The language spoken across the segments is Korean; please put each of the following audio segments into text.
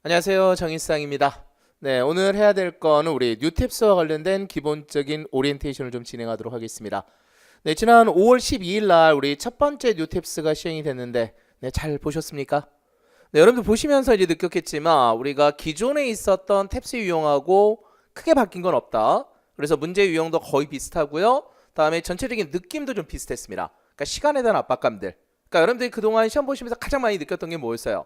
안녕하세요. 정일상입니다. 네, 오늘 해야 될 거는 우리 뉴탭스와 관련된 기본적인 오리엔테이션을 좀 진행하도록 하겠습니다. 네, 지난 5월 12일 날 우리 첫 번째 뉴탭스가 시행이 됐는데 네, 잘 보셨습니까? 네, 여러분들 보시면서 이제 느꼈겠지만 우리가 기존에 있었던 탭스 유형하고 크게 바뀐 건 없다. 그래서 문제 유형도 거의 비슷하고요. 다음에 전체적인 느낌도 좀 비슷했습니다. 그러니까 시간에 대한 압박감들. 그러니까 여러분들이 그동안 시험 보시면서 가장 많이 느꼈던 게 뭐였어요?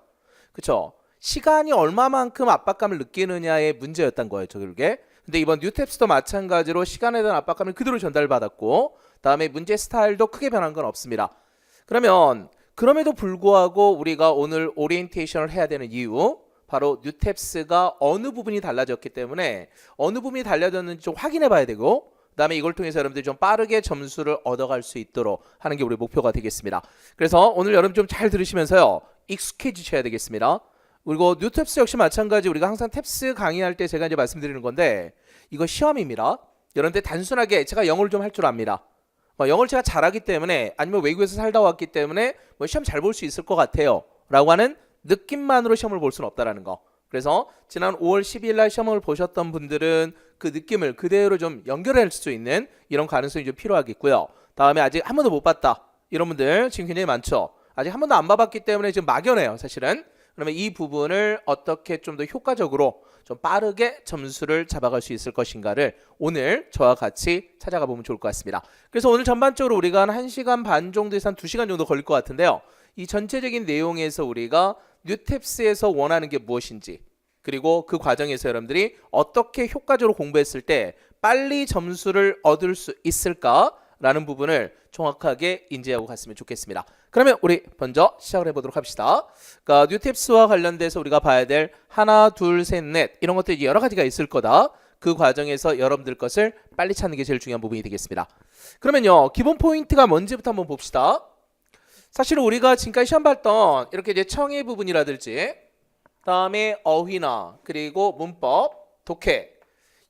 그쵸? 시간이 얼마만큼 압박감을 느끼느냐의 문제였던 거예요, 저게. 근데 이번 뉴탭스도 마찬가지로 시간에 대한 압박감을 그대로 전달받았고, 다음에 문제 스타일도 크게 변한 건 없습니다. 그러면 그럼에도 불구하고 우리가 오늘 오리엔테이션을 해야 되는 이유, 바로 뉴탭스가 어느 부분이 달라졌기 때문에 어느 부분이 달라졌는지 좀 확인해 봐야 되고, 그다음에 이걸 통해서 여러분들이 좀 빠르게 점수를 얻어갈 수 있도록 하는 게 우리 목표가 되겠습니다. 그래서 오늘 여러분 좀 잘 들으시면서요, 익숙해지셔야 되겠습니다. 그리고 뉴탭스 역시 마찬가지, 우리가 항상 탭스 강의할 때 제가 이제 말씀드리는 건데, 이거 시험입니다. 여러분들 단순하게 제가 영어를 좀 할 줄 압니다. 영어를 제가 잘하기 때문에, 아니면 외국에서 살다 왔기 때문에 시험 잘 볼 수 있을 것 같아요 라고 하는 느낌만으로 시험을 볼 수는 없다라는 거. 그래서 지난 5월 12일 날 시험을 보셨던 분들은 그 느낌을 그대로 좀 연결할 수 있는 이런 가능성이 좀 필요하겠고요. 다음에 아직 한 번도 못 봤다 이런 분들 지금 굉장히 많죠. 아직 한 번도 안 봐봤기 때문에 지금 막연해요, 사실은. 그러면 이 부분을 어떻게 좀 더 효과적으로 좀 빠르게 점수를 잡아갈 수 있을 것인가를 오늘 저와 같이 찾아가 보면 좋을 것 같습니다. 그래서 오늘 전반적으로 우리가 한 1시간 반 정도에서 한 2시간 정도 걸릴 것 같은데요. 이 전체적인 내용에서 우리가 뉴탭스에서 원하는 게 무엇인지, 그리고 그 과정에서 여러분들이 어떻게 효과적으로 공부했을 때 빨리 점수를 얻을 수 있을까라는 부분을 정확하게 인지하고 갔으면 좋겠습니다. 그러면 우리 먼저 시작을 해보도록 합시다. 그러니까 뉴탭스와 관련돼서 우리가 봐야 될 하나, 둘, 셋, 넷 이런 것들이 여러 가지가 있을 거다. 그 과정에서 여러분들 것을 빨리 찾는 게 제일 중요한 부분이 되겠습니다. 그러면요, 기본 포인트가 뭔지부터 한번 봅시다. 사실 우리가 지금까지 시험 봤던 이렇게 이제 청의 부분이라든지, 다음에 어휘나 그리고 문법, 독해,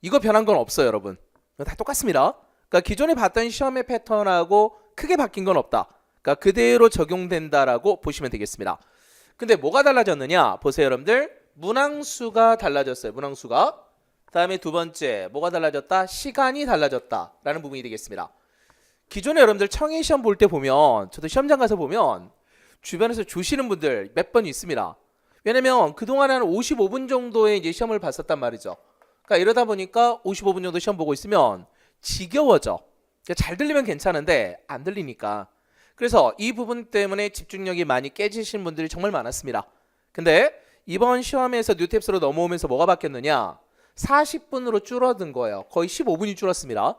이거 변한 건 없어요, 여러분. 다 똑같습니다. 그러니까 기존에 봤던 시험의 패턴하고 크게 바뀐 건 없다. 그러니까 그대로 적용된다라고 보시면 되겠습니다. 근데 뭐가 달라졌느냐? 보세요, 여러분들. 문항수가 달라졌어요. 문항수가. 다음에 두 번째, 뭐가 달라졌다? 시간이 달라졌다라는 부분이 되겠습니다. 기존에 여러분들 청의 시험 볼 때 보면, 저도 시험장 가서 보면 주변에서 주시는 분들 몇 번 있습니다. 왜냐면 그동안 한 55분 정도의 이제 시험을 봤었단 말이죠. 그러니까 이러다 보니까 55분 정도 시험 보고 있으면 지겨워져. 그러니까 잘 들리면 괜찮은데 안 들리니까. 그래서 이 부분 때문에 집중력이 많이 깨지신 분들이 정말 많았습니다. 근데 이번 시험에서 뉴탭스로 넘어오면서 뭐가 바뀌었느냐? 40분으로 줄어든 거예요. 거의 15분이 줄었습니다.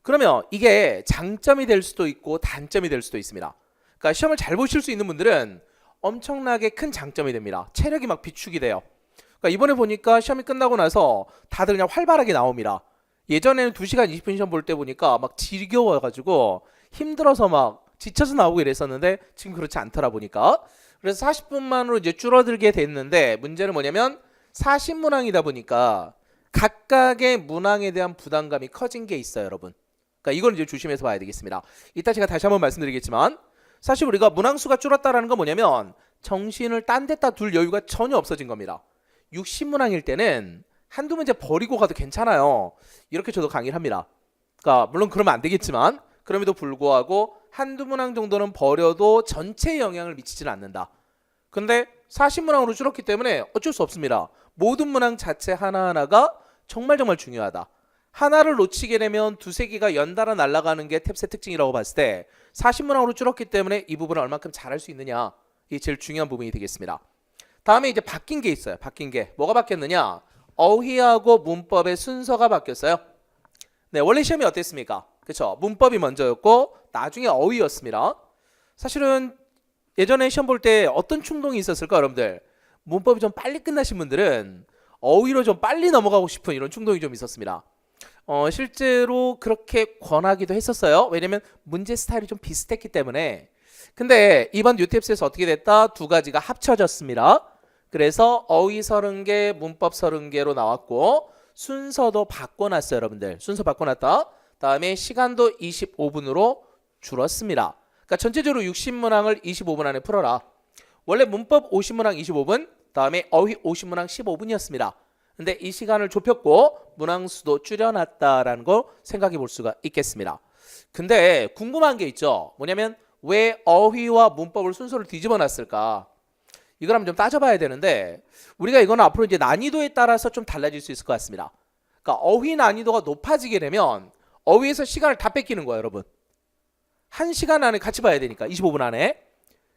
그러면 이게 장점이 될 수도 있고 단점이 될 수도 있습니다. 그러니까 시험을 잘 보실 수 있는 분들은 엄청나게 큰 장점이 됩니다. 체력이 막 비축이 돼요. 그러니까 이번에 보니까 시험이 끝나고 나서 다들 그냥 활발하게 나옵니다. 예전에는 2시간 20분 시험 볼 때 보니까 막 지겨워가지고 힘들어서 막 지쳐서 나오고 이랬었는데 지금 그렇지 않더라 보니까. 그래서 40분만으로 이제 줄어들게 됐는데, 문제는 뭐냐면 40문항이다 보니까 각각의 문항에 대한 부담감이 커진 게 있어요, 여러분. 그러니까 이걸 이제 조심해서 봐야 되겠습니다. 이따 제가 다시 한번 말씀드리겠지만, 사실 우리가 문항수가 줄었다라는 건 뭐냐면 정신을 딴 데다 둘 여유가 전혀 없어진 겁니다. 60문항일 때는 한두 문제 버리고 가도 괜찮아요. 이렇게 저도 강의를 합니다. 그러니까 물론 그러면 안 되겠지만, 그럼에도 불구하고 한두 문항 정도는 버려도 전체에 영향을 미치지는 않는다. 근데 40문항으로 줄었기 때문에 어쩔 수 없습니다. 모든 문항 자체 하나하나가 정말 중요하다. 하나를 놓치게 되면 두세 개가 연달아 날아가는 게 탭스의 특징이라고 봤을 때 40문항으로 줄었기 때문에 이 부분을 얼만큼 잘할 수 있느냐, 이게 제일 중요한 부분이 되겠습니다. 다음에 이제 바뀐 게 있어요. 바뀐 게 뭐가 바뀌었느냐? 어휘하고 문법의 순서가 바뀌었어요. 네, 원래 시험이 어땠습니까? 그쵸? 문법이 먼저였고 나중에 어휘였습니다. 사실은 예전에 시험 볼 때 어떤 충동이 있었을까, 여러분들? 문법이 좀 빨리 끝나신 분들은 어휘로 좀 빨리 넘어가고 싶은 이런 충동이 좀 있었습니다. 실제로 그렇게 권하기도 했었어요. 왜냐면 문제 스타일이 좀 비슷했기 때문에. 근데 이번 뉴탭스에서 어떻게 됐다? 두 가지가 합쳐졌습니다. 그래서 어휘 30개, 문법 30개로 나왔고 순서도 바꿔놨어요, 여러분들. 순서 바꿔놨다. 다음에 시간도 25분으로 줄었습니다. 그러니까 전체적으로 60문항을 25분 안에 풀어라. 원래 문법 50문항 25분, 다음에 어휘 50문항 15분이었습니다. 근데 이 시간을 좁혔고 문항수도 줄여놨다라는 걸 생각해 볼 수가 있겠습니다. 근데 궁금한 게 있죠. 뭐냐면 왜 어휘와 문법을 순서를 뒤집어 놨을까? 이걸 한번 좀 따져봐야 되는데 우리가 이거는 앞으로 이제 난이도에 따라서 좀 달라질 수 있을 것 같습니다. 그러니까 어휘 난이도가 높아지게 되면 어휘에서 시간을 다 뺏기는 거예요, 여러분. 1시간 안에 같이 봐야 되니까 25분 안에.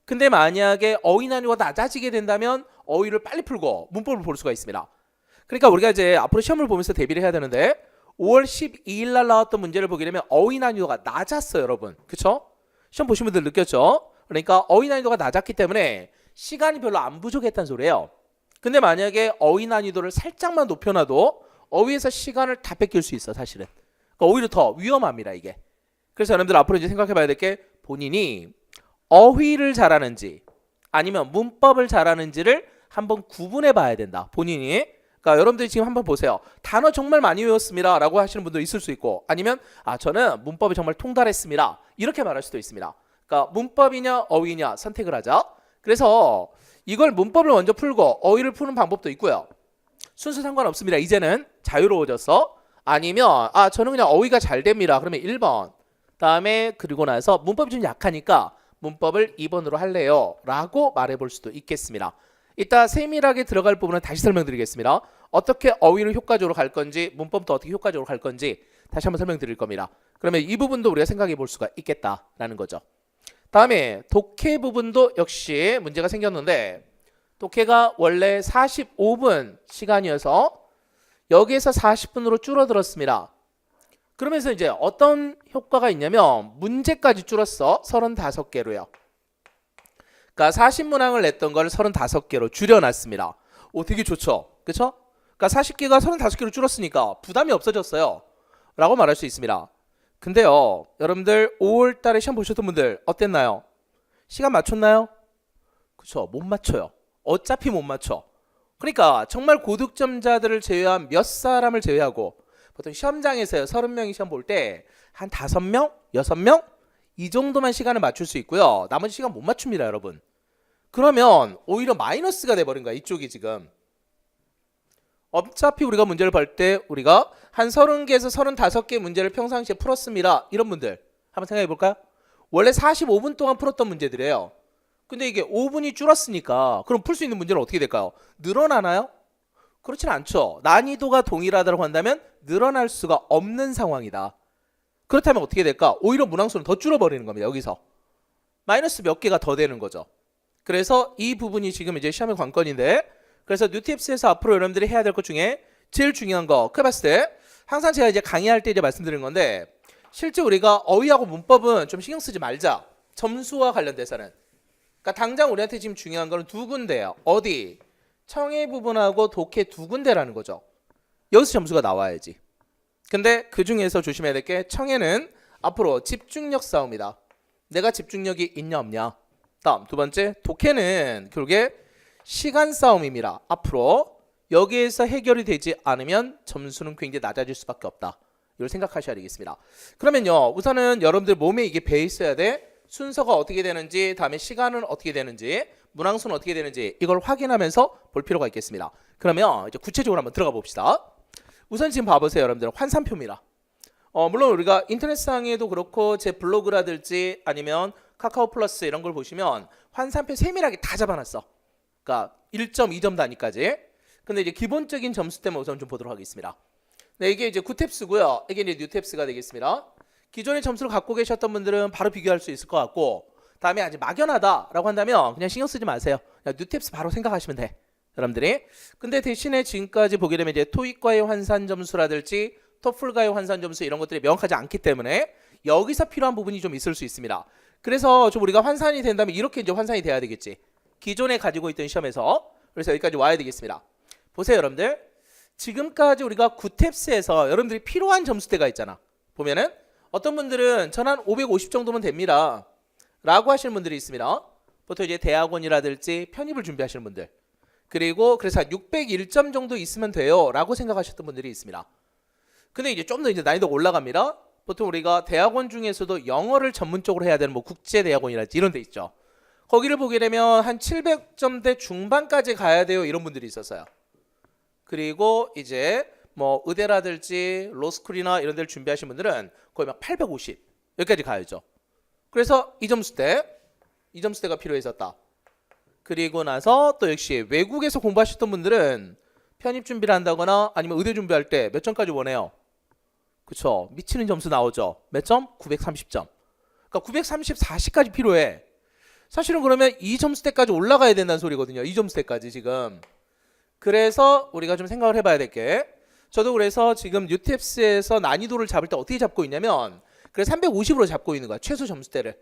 근데 만약에 어휘 난이도가 낮아지게 된다면 어휘를 빨리 풀고 문법을 볼 수가 있습니다. 그러니까 우리가 이제 앞으로 시험을 보면서 대비를 해야 되는데 5월 12일 날 나왔던 문제를 보게 되면 어휘 난이도가 낮았어요, 여러분. 그쵸? 시험 보신 분들 느꼈죠? 그러니까 어휘 난이도가 낮았기 때문에 시간이 별로 안 부족했다는 소리예요. 근데 만약에 어휘 난이도를 살짝만 높여놔도 어휘에서 시간을 다 뺏길 수 있어, 사실은. 그러니까 오히려 더 위험합니다, 이게. 그래서 여러분들 앞으로 이제 생각해봐야 될 게 본인이 어휘를 잘하는지 아니면 문법을 잘하는지를 한번 구분해 봐야 된다, 본인이. 그러니까 여러분들이 지금 한번 보세요. 단어 정말 많이 외웠습니다 라고 하시는 분도 있을 수 있고, 아니면 저는 문법이 정말 통달했습니다 이렇게 말할 수도 있습니다. 그러니까 문법이냐 어휘냐 선택을 하자. 그래서 이걸 문법을 먼저 풀고 어휘를 푸는 방법도 있고요. 순서 상관없습니다. 이제는 자유로워졌어. 아니면 저는 그냥 어휘가 잘 됩니다. 그러면 1번. 다음에 그리고 나서 문법이 좀 약하니까 문법을 2번으로 할래요 라고 말해볼 수도 있겠습니다. 이따 세밀하게 들어갈 부분은 다시 설명드리겠습니다. 어떻게 어휘를 효과적으로 갈 건지 문법도 어떻게 효과적으로 갈 건지 다시 한번 설명드릴 겁니다. 그러면 이 부분도 우리가 생각해 볼 수가 있겠다라는 거죠. 다음에 독해 부분도 역시 문제가 생겼는데, 독해가 원래 45분 시간이어서 여기에서 40분으로 줄어들었습니다. 그러면서 이제 어떤 효과가 있냐면 문제까지 줄었어. 35개로요. 그러니까 40문항을 냈던 걸 35개로 줄여놨습니다. 되게 좋죠. 그쵸? 그러니까 40개가 35개로 줄었으니까 부담이 없어졌어요 라고 말할 수 있습니다. 근데요, 여러분들 5월 달에 시험 보셨던 분들 어땠나요? 시간 맞췄나요? 그쵸? 못 맞춰요. 어차피 못 맞춰. 그러니까 정말 고득점자들을 제외한 몇 사람을 제외하고 보통 시험장에서요, 30명이 시험 볼 때 한 5명? 6명? 이 정도만 시간을 맞출 수 있고요. 나머지 시간 못 맞춥니다, 여러분. 그러면 오히려 마이너스가 돼버린 거야, 이쪽이 지금. 어차피 우리가 문제를 볼 때 우리가 한 30개에서 35개 문제를 평상시에 풀었습니다. 이런 분들 한번 생각해 볼까요? 원래 45분 동안 풀었던 문제들이에요. 근데 이게 5분이 줄었으니까 그럼 풀 수 있는 문제는 어떻게 될까요? 늘어나나요? 그렇진 않죠. 난이도가 동일하다고 한다면 늘어날 수가 없는 상황이다. 그렇다면 어떻게 될까? 오히려 문항수는 더 줄어버리는 겁니다. 여기서 마이너스 몇 개가 더 되는 거죠. 그래서 이 부분이 지금 이제 시험의 관건인데, 그래서 뉴팁스에서 앞으로 여러분들이 해야 될 것 중에 제일 중요한 거 크게 봤을 때 항상 제가 이제 강의할 때 이제 말씀드리는 건데, 실제 우리가 어휘하고 문법은 좀 신경 쓰지 말자. 점수와 관련돼서는. 그러니까 당장 우리한테 지금 중요한 거는 두 군데예요. 어디? 청해 부분하고 독해 두 군데라는 거죠. 여기서 점수가 나와야지. 근데 그 중에서 조심해야 될 게 청해는 앞으로 집중력 싸움이다. 내가 집중력이 있냐 없냐. 다음 두 번째 독해는 결국에 시간 싸움입니다. 앞으로 여기에서 해결이 되지 않으면 점수는 굉장히 낮아질 수밖에 없다. 이걸 생각하셔야 되겠습니다. 그러면요, 우선은 여러분들 몸에 이게 배어 있어야 돼. 순서가 어떻게 되는지, 다음에 시간은 어떻게 되는지, 문항수는 어떻게 되는지 이걸 확인하면서 볼 필요가 있겠습니다. 그러면 이제 구체적으로 한번 들어가 봅시다. 우선 지금 봐보세요, 여러분들. 환산표입니다. 물론 우리가 인터넷상에도 그렇고 제 블로그라든지 아니면 카카오 플러스 이런 걸 보시면 환산표 세밀하게 다 잡아놨어. 그러니까 1점, 2점 단위까지. 근데 이제 기본적인 점수 때문에 우선 좀 보도록 하겠습니다. 네, 이게 이제 구탭스고요. 이게 이제 뉴탭스가 되겠습니다. 기존의 점수를 갖고 계셨던 분들은 바로 비교할 수 있을 것 같고, 다음에 아직 막연하다라고 한다면 그냥 신경 쓰지 마세요. 그냥 뉴탭스 바로 생각하시면 돼, 여러분들이. 근데 대신에 지금까지 보게 되면 이제 토익과의 환산 점수라든지 토플과의 환산 점수 이런 것들이 명확하지 않기 때문에 여기서 필요한 부분이 좀 있을 수 있습니다. 그래서 좀 우리가 환산이 된다면 이렇게 이제 환산이 돼야 되겠지. 기존에 가지고 있던 시험에서. 그래서 여기까지 와야 되겠습니다. 보세요, 여러분들. 지금까지 우리가 구탭스에서 여러분들이 필요한 점수대가 있잖아. 보면은 어떤 분들은 전 한 550 정도면 됩니다 라고 하시는 분들이 있습니다. 보통 이제 대학원이라든지 편입을 준비하시는 분들, 그리고 그래서 601점 정도 있으면 돼요 라고 생각하셨던 분들이 있습니다. 근데 이제 좀 더 이제 난이도가 올라갑니다. 보통 우리가 대학원 중에서도 영어를 전문적으로 해야 되는 뭐 국제대학원이라든지 이런 데 있죠. 거기를 보게 되면 한 700점대 중반까지 가야 돼요. 이런 분들이 있었어요. 그리고 이제 뭐 의대라든지 로스쿨이나 이런 데를 준비하신 분들은 거의 막 850 여기까지 가야죠. 그래서 이 점수대가 필요했었다. 그리고 나서 또 역시 외국에서 공부하셨던 분들은 편입 준비를 한다거나 아니면 의대 준비할 때 몇 점까지 원해요? 그쵸? 미치는 점수 나오죠. 몇 점? 930점. 그러니까 934시까지 필요해. 사실은 그러면 이 점수대까지 올라가야 된다는 소리거든요. 이 점수대까지 지금. 그래서 우리가 좀 생각을 해봐야 될 게, 저도 그래서 지금 뉴탭스에서 난이도를 잡을 때 어떻게 잡고 있냐면 그래서 350으로 잡고 있는 거야. 최소 점수대를.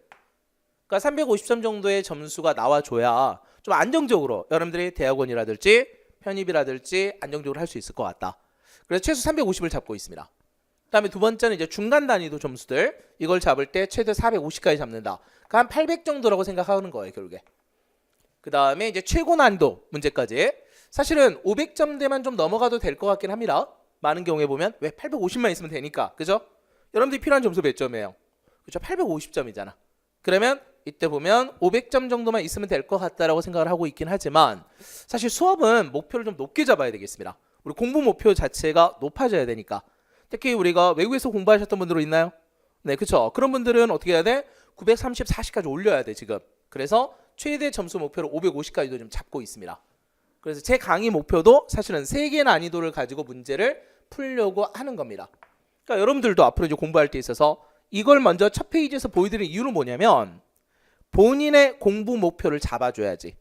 그러니까 350점 정도의 점수가 나와줘야 좀 안정적으로 여러분들이 대학원이라든지 편입이라든지 안정적으로 할 수 있을 것 같다. 그래서 최소 350을 잡고 있습니다. 그다음에 두 번째는 이제 중간 단위도 점수들, 이걸 잡을 때 최대 450까지 잡는다. 그러니까 한 800 정도라고 생각하는 거예요, 결국에. 그다음에 이제 최고 난이도 문제까지. 사실은 500점대만 좀 넘어가도 될 것 같긴 합니다. 많은 경우에 보면 왜 850만 있으면 되니까. 그죠? 여러분들이 필요한 점수 몇 점이에요? 그죠? 850점이잖아. 그러면 이때 보면 500점 정도만 있으면 될 것 같다라고 생각을 하고 있긴 하지만 사실 수업은 목표를 좀 높게 잡아야 되겠습니다. 우리 공부 목표 자체가 높아져야 되니까. 특히 우리가 외국에서 공부하셨던 분들도 있나요? 네, 그쵸? 그런 분들은 어떻게 해야 돼? 934시까지 올려야 돼, 지금. 그래서 최대 점수 목표로 550까지도 좀 잡고 있습니다. 그래서 제 강의 목표도 사실은 3개 난이도를 가지고 문제를 풀려고 하는 겁니다. 그러니까 여러분들도 앞으로 이제 공부할 때 있어서 이걸 먼저 첫 페이지에서 보여드리는 이유는 뭐냐면 본인의 공부 목표를 잡아줘야지.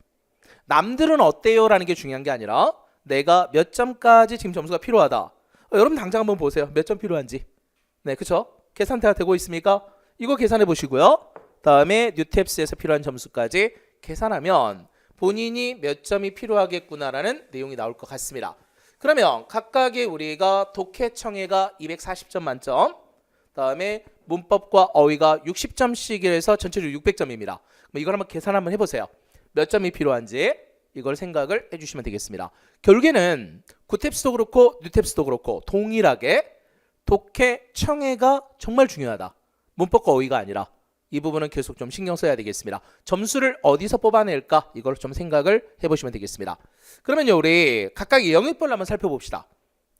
남들은 어때요? 라는 게 중요한 게 아니라 내가 몇 점까지 지금 점수가 필요하다. 여러분 당장 한번 보세요. 몇 점 필요한지. 네, 그쵸? 계산대가 되고 있습니까? 이거 계산해 보시고요. 다음에 뉴탭스에서 필요한 점수까지 계산하면 본인이 몇 점이 필요하겠구나라는 내용이 나올 것 같습니다. 그러면 각각의 우리가 독해 청해가 240점 만점, 다음에 문법과 어휘가 60점씩이라서 전체적으로 600점입니다. 이걸 한번 계산 한번 해보세요. 몇 점이 필요한지 이걸 생각을 해주시면 되겠습니다. 결국에는 구탭스도 그렇고 뉴탭스도 그렇고 동일하게 독해 청해가 정말 중요하다. 문법과 어휘가 아니라 이 부분은 계속 좀 신경 써야 되겠습니다. 점수를 어디서 뽑아낼까? 이걸 좀 생각을 해보시면 되겠습니다. 그러면요, 우리 각각의 영역별로 한번 살펴봅시다.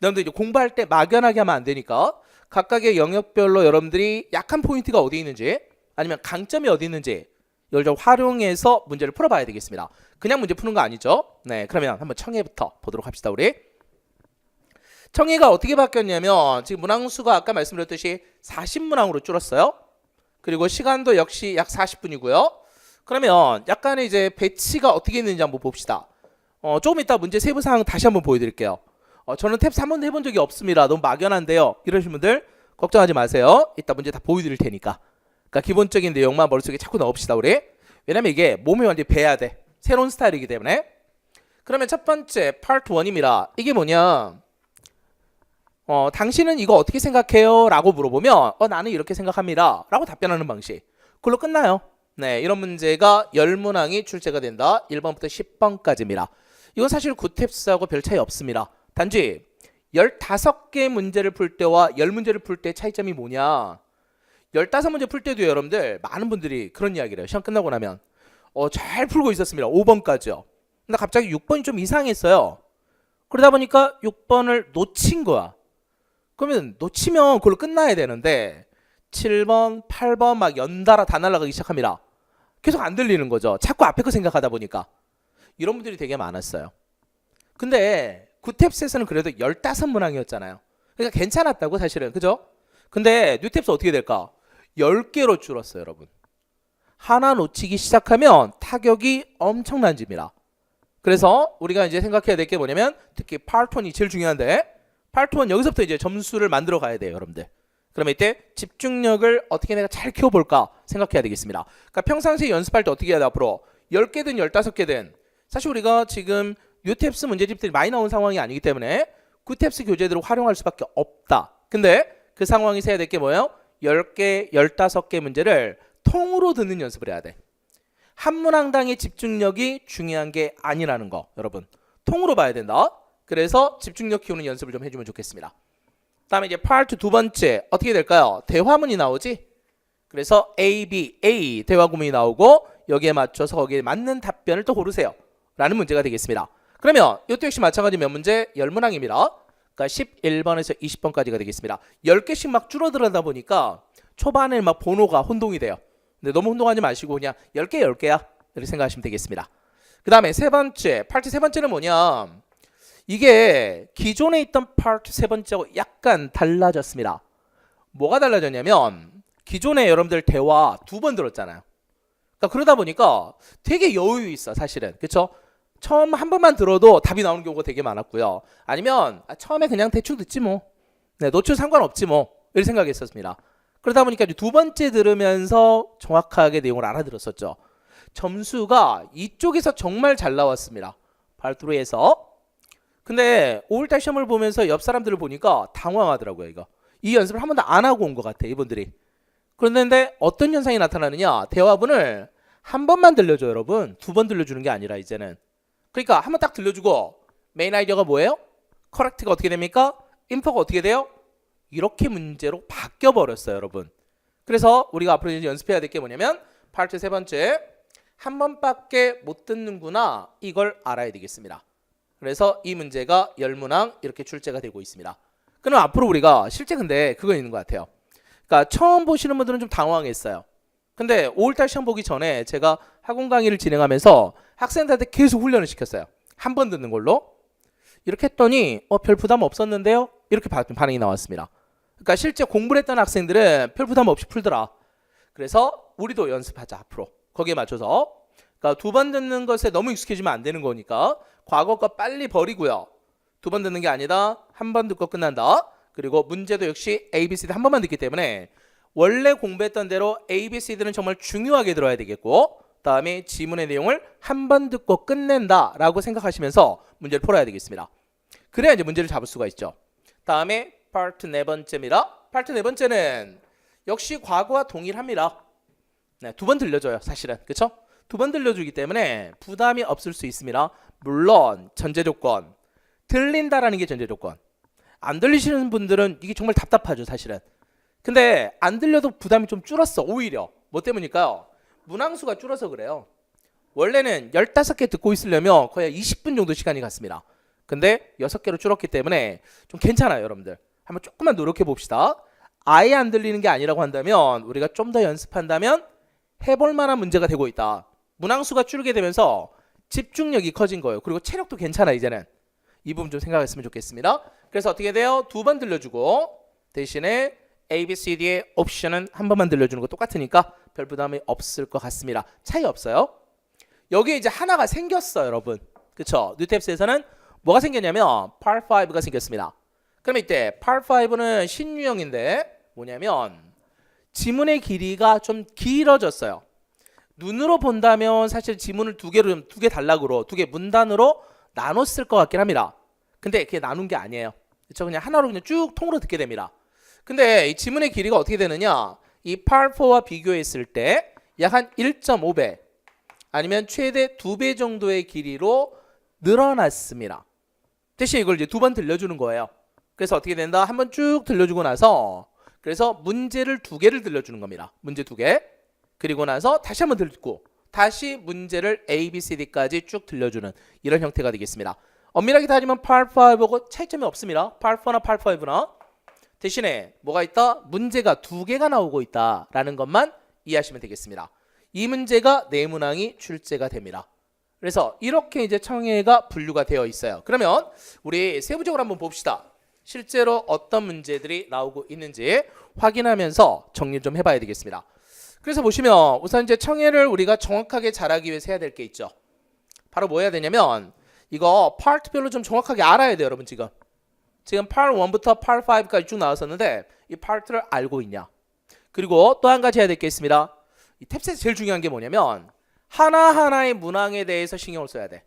여러분들 이제 공부할 때 막연하게 하면 안 되니까 각각의 영역별로 여러분들이 약한 포인트가 어디 있는지 아니면 강점이 어디 있는지 이걸 좀 활용해서 문제를 풀어봐야 되겠습니다. 그냥 문제 푸는 거 아니죠? 네, 그러면 한번 청해부터 보도록 합시다, 우리. 청해가 어떻게 바뀌었냐면 지금 문항수가 아까 말씀드렸듯이 40문항으로 줄었어요. 그리고 시간도 역시 약 40분이고요. 그러면 약간의 이제 배치가 어떻게 있는지 한번 봅시다. 조금 이따 문제 세부사항 다시 한번 보여드릴게요. 저는 탭스 한 번도 해본 적이 없습니다. 너무 막연한데요. 이러신 분들 걱정하지 마세요. 이따 문제 다 보여드릴 테니까. 그러니까 기본적인 내용만 머릿속에 자꾸 넣읍시다, 우리. 왜냐면 이게 몸이 완전히 배야 돼. 새로운 스타일이기 때문에. 그러면 첫 번째 파트 1입니다. 이게 뭐냐? 당신은 이거 어떻게 생각해요? 라고 물어보면 나는 이렇게 생각합니다. 라고 답변하는 방식. 그걸로 끝나요. 네, 이런 문제가 10문항이 출제가 된다. 1번부터 10번까지입니다. 이건 사실 구탭스하고 별 차이 없습니다. 단지 15개 문제를 풀 때와 10문제를 풀 때 차이점이 뭐냐? 15문제 풀 때도 여러분들 많은 분들이 그런 이야기를 해요. 시험 끝나고 나면 잘 풀고 있었습니다. 5번까지요. 근데 갑자기 6번이 좀 이상했어요. 그러다 보니까 6번을 놓친 거야. 그러면 놓치면 그걸로 끝나야 되는데 7번, 8번 막 연달아 다 날아가기 시작합니다. 계속 안 들리는 거죠. 자꾸 앞에 거 생각하다 보니까. 이런 분들이 되게 많았어요. 근데 구탭스에서는 그래도 15문항이었잖아요. 그러니까 괜찮았다고 사실은. 그죠? 근데 뉴탭스 어떻게 될까? 10개로 줄었어요, 여러분. 하나 놓치기 시작하면 타격이 엄청난집니다. 그래서 우리가 이제 생각해야 될 게 뭐냐면 특히 파트 1이 제일 중요한데 파트 1 여기서부터 이제 점수를 만들어 가야 돼요, 여러분들. 그러면 이때 집중력을 어떻게 내가 잘 키워볼까 생각해야 되겠습니다. 그러니까 평상시에 연습할 때 어떻게 해야 돼? 앞으로 10개든 15개든 사실 우리가 지금 뉴탭스 문제집들이 많이 나온 상황이 아니기 때문에 구탭스 교재들을 활용할 수밖에 없다. 근데 그 상황에서 해야 될 게 뭐예요? 10개, 15개 문제를 통으로 듣는 연습을 해야 돼. 한 문항당의 집중력이 중요한 게 아니라는 거, 여러분. 통으로 봐야 된다. 그래서 집중력 키우는 연습을 좀 해주면 좋겠습니다. 다음에 이제 파트 두 번째 어떻게 될까요? 대화문이 나오지. 그래서 A, B, A 대화 구문이 나오고 여기에 맞춰서 거기에 맞는 답변을 또 고르세요 라는 문제가 되겠습니다. 그러면 이것도 역시 마찬가지 몇 문제? 10문항입니다. 그러니까 11번에서 20번까지가 되겠습니다. 10개씩 막 줄어들다 보니까 초반에 막 번호가 혼동이 돼요. 근데 너무 혼동하지 마시고 그냥 10개 10개야 이렇게 생각하시면 되겠습니다. 그 다음에 세 번째, 파트 세 번째는 뭐냐, 이게 기존에 있던 파트 세 번째하고 약간 달라졌습니다. 뭐가 달라졌냐면 기존에 여러분들 대화 2번 들었잖아요. 그러니까 그러다 보니까 되게 여유 있어 사실은. 그쵸? 처음 한 번만 들어도 답이 나오는 경우가 되게 많았고요. 아니면 처음에 그냥 대충 듣지 뭐, 네, 노출 상관없지 뭐 이렇게 생각했었습니다. 그러다 보니까 두 번째 들으면서 정확하게 내용을 알아들었었죠. 점수가 이쪽에서 정말 잘 나왔습니다. 발뚜루에서. 근데 5월달 시험을 보면서 옆 사람들을 보니까 당황하더라고요. 이거 이 연습을 한 번도 안 하고 온 것 같아 이분들이. 그런데 어떤 현상이 나타나느냐, 대화문을 한 번만 들려줘요 여러분. 2번 들려주는 게 아니라 이제는. 그러니까 한 번 딱 들려주고 메인 아이디어가 뭐예요? 커렉트가 어떻게 됩니까? 인포가 어떻게 돼요? 이렇게 문제로 바뀌어 버렸어요 여러분. 그래서 우리가 앞으로 이제 연습해야 될 게 뭐냐면 파트 세 번째, 한 번밖에 못 듣는구나, 이걸 알아야 되겠습니다. 그래서 이 문제가 10문항 이렇게 출제가 되고 있습니다. 그럼 앞으로 우리가 실제 근데 그거 있는 것 같아요. 그러니까 처음 보시는 분들은 좀 당황했어요. 근데 5월달 시험 보기 전에 제가 학원 강의를 진행하면서 학생들한테 계속 훈련을 시켰어요. 한 번 듣는 걸로. 이렇게 했더니 별 부담 없었는데요? 이렇게 반응이 나왔습니다. 그러니까 실제 공부를 했던 학생들은 별 부담 없이 풀더라. 그래서 우리도 연습하자 앞으로. 거기에 맞춰서. 그러니까 2번 듣는 것에 너무 익숙해지면 안 되는 거니까 과거 거 빨리 버리고요. 2번 듣는 게 아니다. 한 번 듣고 끝난다. 그리고 문제도 역시 A, B, C, D 한 번만 듣기 때문에 원래 공부했던 대로 A, B, C, D는 정말 중요하게 들어야 되겠고, 다음에 지문의 내용을 한 번 듣고 끝낸다 라고 생각하시면서 문제를 풀어야 되겠습니다. 그래야 이제 문제를 잡을 수가 있죠. 다음에 파트 네 번째입니다. 파트 네 번째는 역시 과거와 동일합니다. 네, 2번 들려줘요 사실은. 그쵸? 2번 들려주기 때문에 부담이 없을 수 있습니다. 물론 전제조건, 들린다라는 게 전제조건. 안 들리시는 분들은 이게 정말 답답하죠 사실은. 근데 안 들려도 부담이 좀 줄었어. 오히려 뭐 때문일까요? 문항수가 줄어서 그래요. 원래는 15개 듣고 있으려면 거의 20분 정도 시간이 갔습니다. 근데 6개로 줄었기 때문에 좀 괜찮아요 여러분들. 한번 조금만 노력해 봅시다. 아예 안 들리는 게 아니라고 한다면 우리가 좀 더 연습한다면 해볼 만한 문제가 되고 있다. 문항수가 줄게 되면서 집중력이 커진 거예요. 그리고 체력도 괜찮아 이제는. 이 부분 좀 생각했으면 좋겠습니다. 그래서 어떻게 돼요? 2번 들려주고 대신에 A, B, C, D의 옵션은 한 번만 들려주는 거 똑같으니까 별 부담이 없을 것 같습니다. 차이 없어요. 여기에 이제 하나가 생겼어요 여러분. 그쵸? 뉴탭스에서는 뭐가 생겼냐면 Part 5가 생겼습니다. 그러면 이때 Part 5는 신유형인데 뭐냐면 지문의 길이가 좀 길어졌어요. 눈으로 본다면 사실 지문을 두 개 단락으로, 2개 문단으로 나눴을 것 같긴 합니다. 근데 그게 나눈 게 아니에요. 그쵸? 그냥 하나로 그냥 쭉 통으로 듣게 됩니다. 근데 이 지문의 길이가 어떻게 되느냐, 이 Part 4와 비교했을 때 약 한 1.5배 아니면 최대 2배 정도의 길이로 늘어났습니다. 대신 이걸 이제 2번 들려주는 거예요. 그래서 어떻게 된다? 한번 쭉 들려주고 나서 그래서 문제를 2개를 들려주는 겁니다. 문제 2개. 그리고 나서 다시 한번 듣고 다시 문제를 A, B, C, D까지 쭉 들려주는 이런 형태가 되겠습니다. 엄밀하게 따지면 Part 5하고 차이점이 없습니다. Part 4나 Part 5나. 대신에 뭐가 있다? 문제가 2개가 나오고 있다라는 것만 이해하시면 되겠습니다. 이 문제가 네 문항이 출제가 됩니다. 그래서 이렇게 이제 청해가 분류가 되어 있어요. 그러면 우리 세부적으로 한번 봅시다. 실제로 어떤 문제들이 나오고 있는지 확인하면서 정리 좀 해봐야 되겠습니다. 그래서 보시면 우선 이제 청해를 우리가 정확하게 잘하기 위해서 해야 될 게 있죠. 바로 뭐 해야 되냐면 이거 파트별로 좀 정확하게 알아야 돼요 여러분. 지금 Part 1부터 Part 5까지 쭉 나왔었는데 이 파트를 알고 있냐. 그리고 또 한 가지 해야 될 게 있습니다. 이 탭스에서 제일 중요한 게 뭐냐면 하나하나의 문항에 대해서 신경을 써야 돼.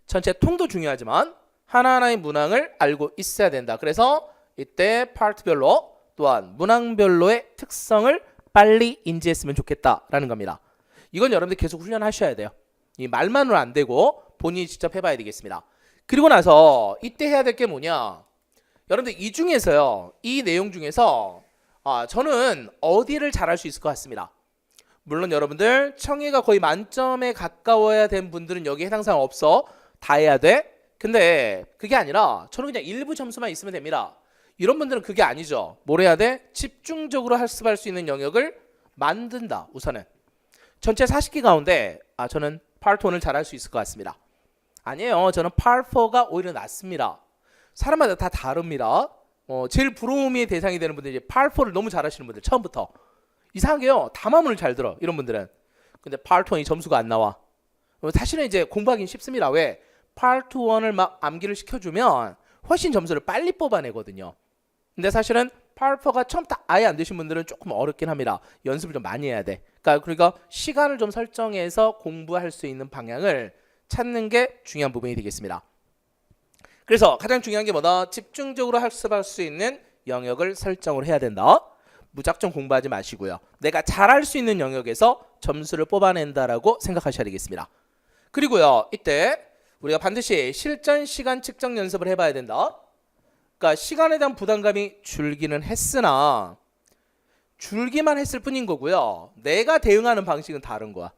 전체 통도 중요하지만 하나하나의 문항을 알고 있어야 된다. 그래서 이때 파트별로 또한 문항별로의 특성을 빨리 인지했으면 좋겠다라는 겁니다. 이건 여러분들 계속 훈련하셔야 돼요. 이 말만으로 안 되고 본인이 직접 해봐야 되겠습니다. 그리고 나서 이때 해야 될 게 뭐냐, 여러분들 이 중에서요, 이 내용 중에서 저는 어디를 잘할 수 있을 것 같습니다. 물론 여러분들 청의가 거의 만점에 가까워야 된 분들은 여기 해당 사항 없어. 다 해야 돼. 근데 그게 아니라 저는 그냥 일부 점수만 있으면 됩니다. 이런 분들은 그게 아니죠. 뭘 해야 돼? 집중적으로 학습할 수 있는 영역을 만든다. 우선은 전체 40개 가운데 저는 파트 1을 잘할 수 있을 것 같습니다. 아니에요. 저는 파트 4가 오히려 낫습니다. 사람마다 다 다릅니다. 제일 부러움의 대상이 되는 분들이 이제 파트 4를 너무 잘하시는 분들 처음부터 이상하게요. 담화문을 잘 들어 이런 분들은. 근데 파트 1이 점수가 안 나와. 사실은 이제 공부하기 쉽습니다. 왜? 파트 1을 막 암기를 시켜주면 훨씬 점수를 빨리 뽑아내거든요. 근데 사실은 파트 4가 처음부터 아예 안 되신 분들은 조금 어렵긴 합니다. 연습을 좀 많이 해야 돼. 그러니까 시간을 좀 설정해서 공부할 수 있는 방향을 찾는 게 중요한 부분이 되겠습니다. 그래서 가장 중요한 게 뭐다? 집중적으로 학습할 수 있는 영역을 설정을 해야 된다. 무작정 공부하지 마시고요. 내가 잘할 수 있는 영역에서 점수를 뽑아낸다라고 생각하셔야 되겠습니다. 그리고요, 이때 우리가 반드시 실전 시간 측정 연습을 해봐야 된다. 그러니까 시간에 대한 부담감이 줄기는 했으나 줄기만 했을 뿐인 거고요. 내가 대응하는 방식은 다른 거야.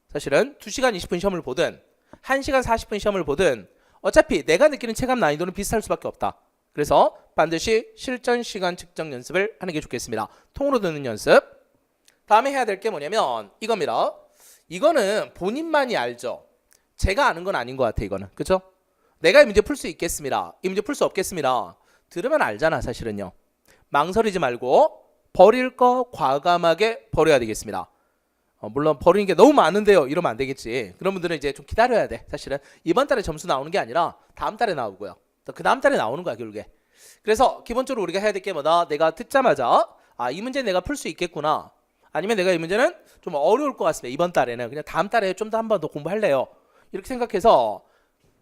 사실은 2시간 20분 시험을 보든 1시간 40분 시험을 보든 어차피 내가 느끼는 체감 난이도는 비슷할 수밖에 없다. 그래서 반드시 실전 시간 측정 연습을 하는 게 좋겠습니다. 통으로 듣는 연습. 다음에 해야 될 게 뭐냐면 이겁니다. 이거는 본인만이 알죠. 제가 아는 건 아닌 것 같아. 이거는. 그렇죠? 내가 이 문제 풀 수 있겠습니다. 이 문제 풀 수 없겠습니다. 들으면 알잖아. 사실은요. 망설이지 말고 버릴 거 과감하게 버려야 되겠습니다. 물론 버리는 게 너무 많은데요. 이러면 안 되겠지. 그런 분들은 이제 좀 기다려야 돼. 사실은 이번 달에 점수 나오는 게 아니라 다음 달에 나오고요. 또 그 다음 달에 나오는 거야 결국에. 그래서 기본적으로 우리가 해야 될 게 뭐다? 내가 듣자마자 이 문제 내가 풀 수 있겠구나. 아니면 내가 이 문제는 좀 어려울 것 같습니다. 이번 달에는 그냥 다음 달에 좀 더 한 번 더 공부할래요. 이렇게 생각해서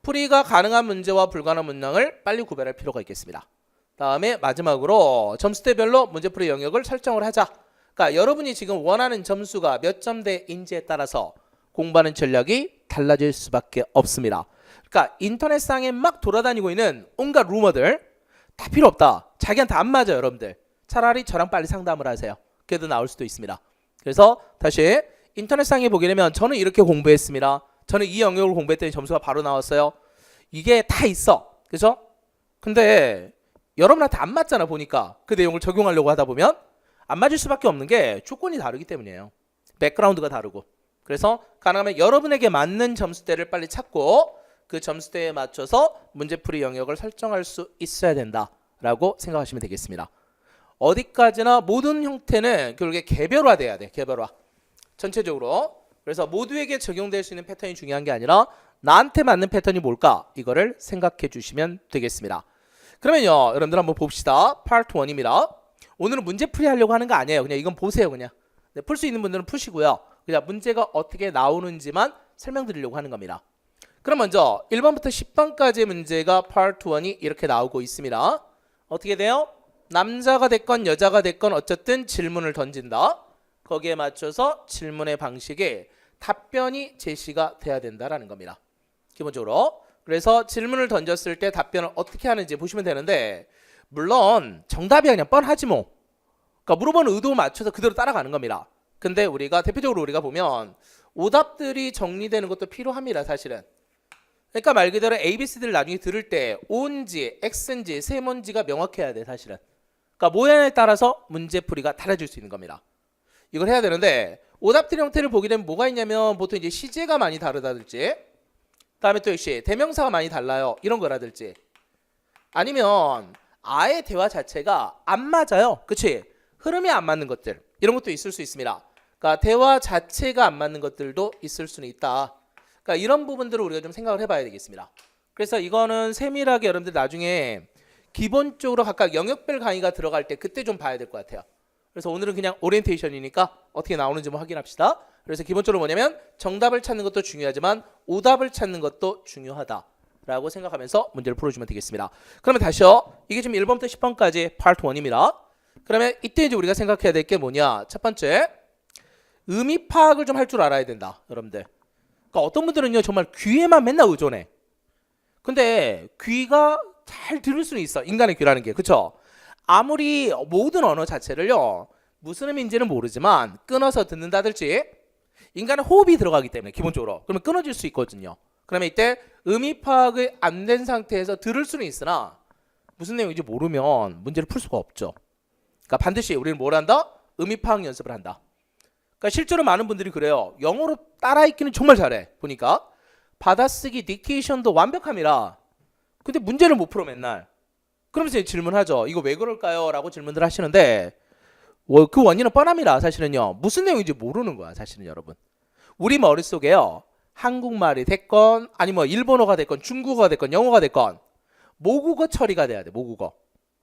풀이가 가능한 문제와 불가능한 문항을 빨리 구별할 필요가 있겠습니다. 다음에 마지막으로 점수대별로 문제풀이 영역을 설정을 하자. 그러니까 여러분이 지금 원하는 점수가 몇 점대인지에 따라서 공부하는 전략이 달라질 수밖에 없습니다. 그러니까 인터넷상에 막 돌아다니고 있는 온갖 루머들 다 필요 없다. 자기한테 안 맞아요. 여러분들. 차라리 저랑 빨리 상담을 하세요. 그래도 나올 수도 있습니다. 그래서 다시 인터넷상에 보게 되면 저는 이렇게 공부했습니다. 저는 이 영역을 공부했더니 점수가 바로 나왔어요. 이게 다 있어. 그죠? 근데 여러분한테 안 맞잖아 보니까. 그 내용을 적용하려고 하다 보면 안 맞을 수밖에 없는 게 조건이 다르기 때문이에요. 백그라운드가 다르고. 그래서 가능하면 여러분에게 맞는 점수대를 빨리 찾고 그 점수대에 맞춰서 문제풀이 영역을 설정할 수 있어야 된다라고 생각하시면 되겠습니다. 어디까지나 모든 형태는 결국에 개별화돼야 돼. 개별화. 전체적으로. 그래서 모두에게 적용될 수 있는 패턴이 중요한 게 아니라 나한테 맞는 패턴이 뭘까? 이거를 생각해 주시면 되겠습니다. 그러면요. 여러분들 한번 봅시다. 파트 1입니다. 오늘은 문제풀이 하려고 하는 거 아니에요. 그냥 이건 보세요. 그냥. 네, 풀 수 있는 분들은 푸시고요. 그냥 문제가 어떻게 나오는지만 설명드리려고 하는 겁니다. 그럼 먼저 1번부터 10번까지의 문제가 파트 1이 이렇게 나오고 있습니다. 어떻게 돼요? 남자가 됐건 여자가 됐건 어쨌든 질문을 던진다. 거기에 맞춰서 질문의 방식에 답변이 제시가 돼야 된다라는 겁니다. 기본적으로. 그래서 질문을 던졌을 때 답변을 어떻게 하는지 보시면 되는데 물론 정답이 그냥 뻔하지 뭐. 그러니까 물어보는 의도 맞춰서 그대로 따라가는 겁니다. 근데 우리가 대표적으로 우리가 보면 오답들이 정리되는 것도 필요합니다. 사실은. 그러니까 말 그대로 ABCD를 나중에 들을 때 O인지 X인지 세모인지가 명확해야 돼. 사실은. 그러니까 모양에 따라서 문제풀이가 달라질 수 있는 겁니다. 이걸 해야 되는데 오답들 형태를 보게 되면 뭐가 있냐면 보통 이제 시제가 많이 다르다든지 다음에 또 역시 대명사가 많이 달라요. 이런 거라든지 아니면 아예 대화 자체가 안 맞아요. 그치? 흐름이 안 맞는 것들 이런 것도 있을 수 있습니다. 그러니까 대화 자체가 안 맞는 것들도 있을 수는 있다. 그러니까 이런 부분들을 우리가 좀 생각을 해봐야 되겠습니다. 그래서 이거는 세밀하게 여러분들 나중에 기본적으로 각각 영역별 강의가 들어갈 때 그때 좀 봐야 될 것 같아요. 그래서 오늘은 그냥 오리엔테이션이니까 어떻게 나오는지 뭐 확인합시다. 그래서 기본적으로 뭐냐면 정답을 찾는 것도 중요하지만 오답을 찾는 것도 중요하다라고 생각하면서 문제를 풀어주면 되겠습니다. 그러면 다시요. 이게 지금 1번부터 10번까지 파트 1입니다. 그러면 이때 이제 우리가 생각해야 될 게 뭐냐. 첫 번째, 의미 파악을 좀 할 줄 알아야 된다. 여러분들. 그러니까 어떤 분들은요 정말 귀에만 맨날 의존해. 근데 귀가 잘 들을 수는 있어. 인간의 귀라는 게. 그쵸? 아무리 모든 언어 자체를요 무슨 의미인지는 모르지만 끊어서 듣는다든지 인간은 호흡이 들어가기 때문에 기본적으로 그러면 끊어질 수 있거든요. 그러면 이때 의미 파악이 안 된 상태에서 들을 수는 있으나 무슨 내용인지 모르면 문제를 풀 수가 없죠. 그러니까 반드시 우리는 뭘 한다? 의미 파악 연습을 한다. 그러니까 실제로 많은 분들이 그래요. 영어로 따라 읽기는 정말 잘해. 보니까 받아쓰기 딕테이션도 완벽함이라 근데 문제를 못 풀어 맨날. 그러면서 질문하죠. 이거 왜 그럴까요? 라고 질문들 하시는데 그 원인은 뻔합니다. 사실은요. 무슨 내용인지 모르는 거야. 사실은 여러분. 우리 머릿속에요. 한국말이 됐건 아니 뭐 일본어가 됐건 중국어가 됐건 영어가 됐건 모국어 처리가 돼야 돼. 모국어.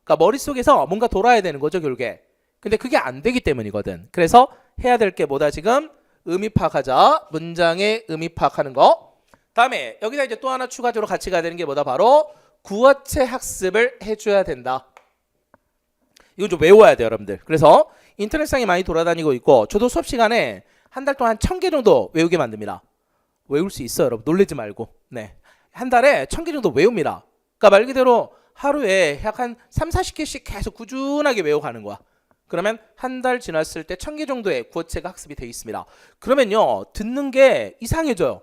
그러니까 머릿속에서 뭔가 돌아야 되는 거죠. 결국에. 근데 그게 안 되기 때문이거든. 그래서 해야 될 게 뭐다 지금? 의미 파악하자. 문장의 의미 파악하는 거. 다음에 여기다 이제 또 하나 추가적으로 같이 가야 되는 게 뭐다? 바로 구어체 학습을 해줘야 된다. 이건 좀 외워야 돼요, 여러분들. 그래서 인터넷상에 많이 돌아다니고 있고 저도 수업 시간에 한 달 동안 1000개 정도 외우게 만듭니다. 외울 수 있어요, 여러분. 놀라지 말고. 네. 한 달에 1000개 정도 외웁니다. 그러니까 말 그대로 하루에 약 한 3, 40개씩 계속 꾸준하게 외워가는 거야. 그러면 한 달 지났을 때 1000개 정도의 구어체가 학습이 되어 있습니다. 그러면요, 듣는 게 이상해져요.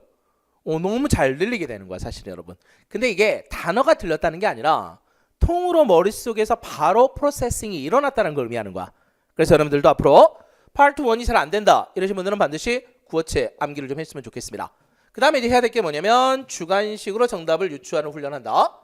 너무 잘 들리게 되는 거야, 사실 여러분. 근데 이게 단어가 들렸다는 게 아니라 통으로 머릿속에서 바로 프로세싱이 일어났다는 걸 의미하는 거야. 그래서 여러분들도 앞으로 파트 1이 잘 안 된다 이러신 분들은 반드시 구어체 암기를 좀 했으면 좋겠습니다. 그 다음에 이제 해야 될 게 뭐냐면 주관식으로 정답을 유추하는 훈련한다.